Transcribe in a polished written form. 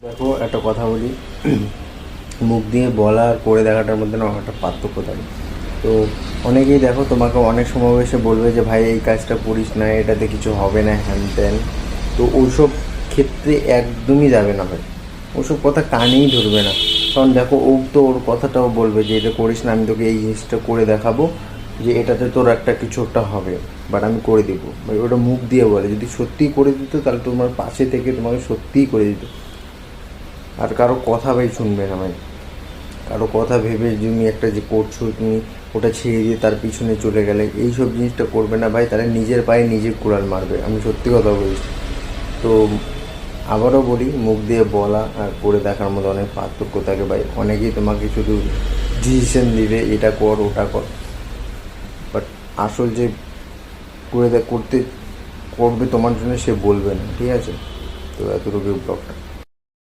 দেখো একটা কথা বলি, মুখ দিয়ে বলা আর করে দেখাটার মধ্যে না একটা পার্থক্য থাকে। তো অনেকেই দেখো তোমাকে অনেক সময় এসে বলবে যে ভাই এই কাজটা করিস না, এটাতে কিছু হবে না, হ্যান ত্যান। তো ওইসব ক্ষেত্রে একদমই যাবে না ভাই, ওসব কথা কানেই ধরবে না। কারণ দেখো ও তো ওর কথাটাও বলবে যে এটা করিস না, আমি তোকে এই জিনিসটা করে দেখাবো, যে এটাতে তোর একটা কিছু একটা হবে, বাট আমি করে দেবো ভাই। ওটা মুখ দিয়ে বলে, যদি সত্যিই করে দিত তাহলে তোমার পাশে থেকে তোমাকে সত্যিই করে দিত। আর কারো কথা ভাই শুনবে না ভাই, কারো কথা ভেবে তুমি একটা যে করছো তুমি ওটা ছেড়ে দিয়ে তার পিছনে চলে গেলে, এইসব জিনিসটা করবে না ভাই, তাহলে নিজের পায়ে নিজে কুড়াল মারবে, আমি সত্যি কথা বলছি। তো আবারও বলি, মুখ দিয়ে বলা আর করে দেখার মধ্যে অনেক পার্থক্য থাকে ভাই। অনেকেই তোমাকে শুধু ডিসিশন দিবে এটা কর ওটা কর, বাট আসল যে করতে করবে তোমার জন্য সে বলবে না, ঠিক আছে? তো এতটুকু ব্লগটা।